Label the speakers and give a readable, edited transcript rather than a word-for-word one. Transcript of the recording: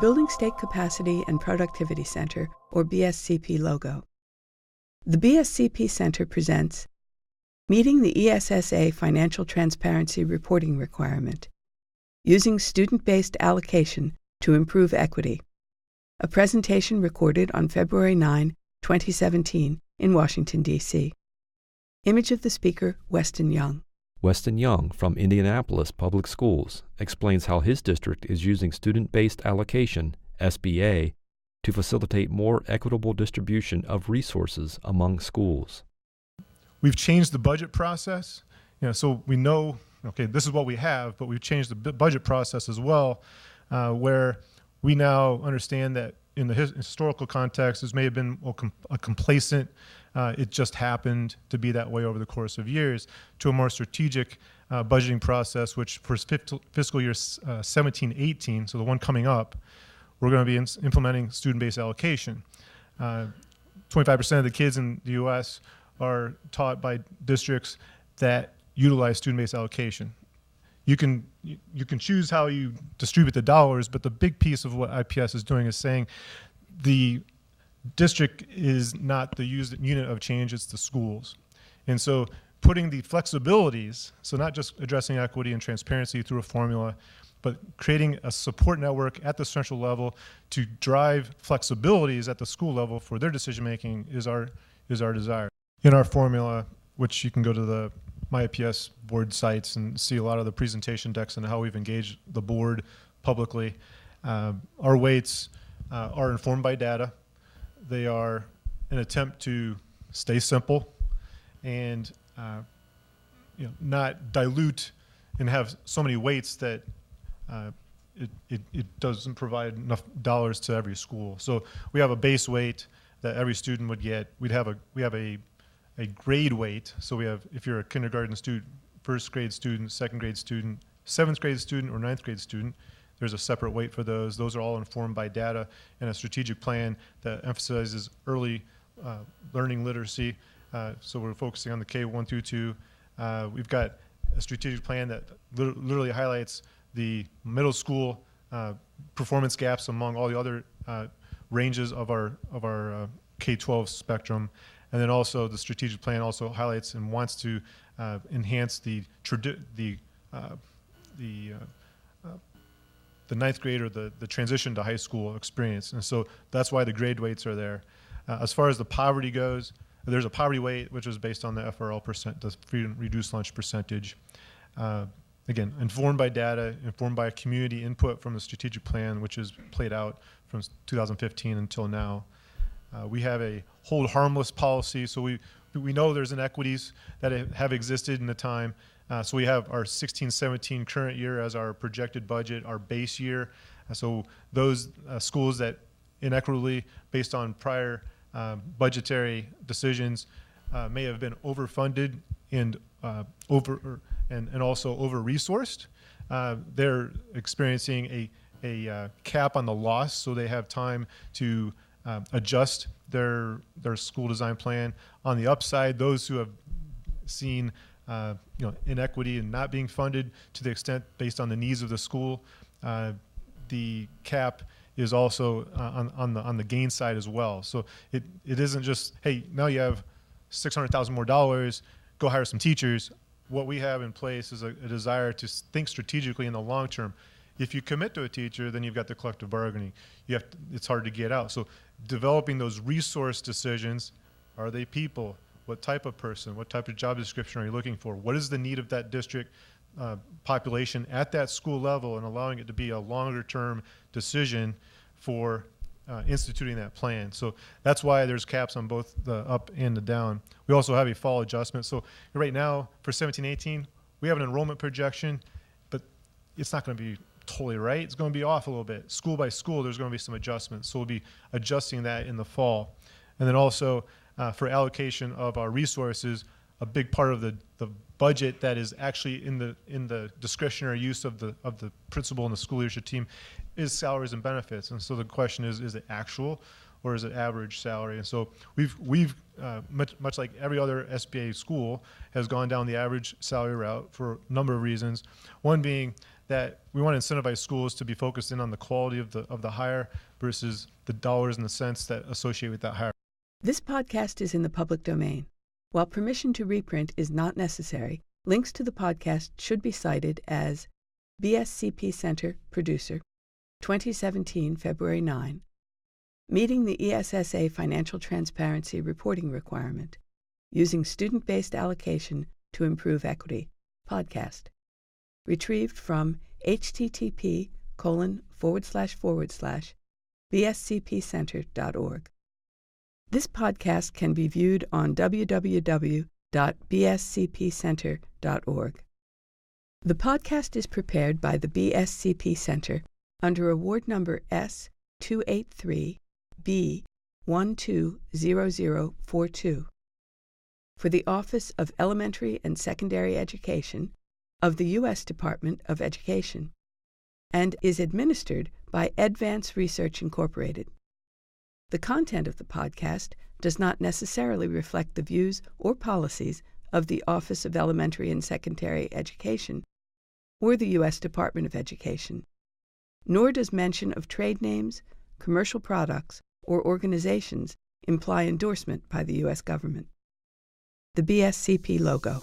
Speaker 1: Building State Capacity and Productivity Center, or BSCP logo. The BSCP Center presents Meeting the ESSA Financial Transparency Reporting Requirement, Using Student-Based Allocation to Improve Equity, a presentation recorded on February 9, 2017, in Washington, D.C. Image of the speaker, Weston Young.
Speaker 2: Weston Young from Indianapolis Public Schools explains how his district is using student-based allocation, SBA, to facilitate more equitable distribution of resources among schools.
Speaker 3: We've changed the budget process, so we know, okay, this is what we have, but we've changed the budget process as well, where we now understand that in the historical context, this may have been a complacent, it just happened to be that way over the course of years, to a more strategic budgeting process, which for fiscal year 17-18, so the one coming up, we're going to be implementing student-based allocation. 25% of the kids in the U.S. are taught by districts that utilize student-based allocation. You can choose how you distribute the dollars, but the big piece of what IPS is doing is saying the district is not the unit of change, it's the schools. And so putting the flexibilities, so not just addressing equity and transparency through a formula, but creating a support network at the central level to drive flexibilities at the school level for their decision-making is our desire. In our formula, which you can go to the MyIPS board sites and see a lot of the presentation decks and how we've engaged the board publicly. Our weights are informed by data. They are an attempt to stay simple and not dilute and have so many weights that it doesn't provide enough dollars to every school. So we have a base weight that every student would get. We have a grade weight. So we have, if you're a kindergarten student, first grade student, second grade student, seventh grade student, or ninth grade student, there's a separate weight for those. Those are all informed by data and a strategic plan that emphasizes early learning literacy. So we're focusing on the K1 through 2. We've got a strategic plan that literally highlights the middle school performance gaps among all the other ranges of our K-12 spectrum. And then also the strategic plan also highlights and wants to enhance the ninth grade or the transition to high school experience. And so that's why the grade weights are there. As far as the poverty goes, there's a poverty weight, which is based on the FRL percent, the free and reduced lunch percentage. Again, informed by data, informed by community input from the strategic plan, which is played out from 2015 until now. We have a hold harmless policy, so we know there's inequities that have existed in the time. So we have our 16-17 current year as our projected budget, our base year. So those schools that inequitably, based on prior budgetary decisions, may have been overfunded and also over-resourced. They're experiencing a cap on the loss, so they have time to adjust their school design plan. On the upside, those who have seen inequity and not being funded to the extent based on the needs of the school, the cap is also on the gain side as well. So it isn't just, hey, now you have $600,000 more dollars, go hire some teachers. What we have in place is a desire to think strategically in the long term. If you commit to a teacher, then you've got the collective bargaining. It's hard to get out. So developing those resource decisions, are they people? What type of person? What type of job description are you looking for? What is the need of that district population at that school level, and allowing it to be a longer term decision for instituting that plan. So that's why there's caps on both the up and the down. We also have a fall adjustment. So right now for 17-18, we have an enrollment projection, but it's not going to be totally right. It's going to be off a little bit. School by school, there's going to be some adjustments. So we'll be adjusting that in the fall. And then also for allocation of our resources, a big part of the budget that is actually in the discretionary use of the principal and the school leadership team is salaries and benefits. And so the question is it actual or is it average salary? And so we've much like every other SBA school has gone down the average salary route for a number of reasons. One being that we want to incentivize schools to be focused in on the quality of the hire versus the dollars and the cents that associate with that hire.
Speaker 1: This podcast is in the public domain. While permission to reprint is not necessary, links to the podcast should be cited as BSCP Center Producer, 2017, February 9, Meeting the ESSA Financial Transparency Reporting Requirement, Using Student-Based Allocation to Improve Equity, podcast. Retrieved from http://bscpcenter.org. This podcast can be viewed on www.bscpcenter.org. The podcast is prepared by the BSCP Center under Award Number S283B120042 for the Office of Elementary and Secondary Education of the U.S. Department of Education, and is administered by Advance Research Incorporated. The content of the podcast does not necessarily reflect the views or policies of the Office of Elementary and Secondary Education or the U.S. Department of Education, nor does mention of trade names, commercial products, or organizations imply endorsement by the U.S. government. The BSCP logo.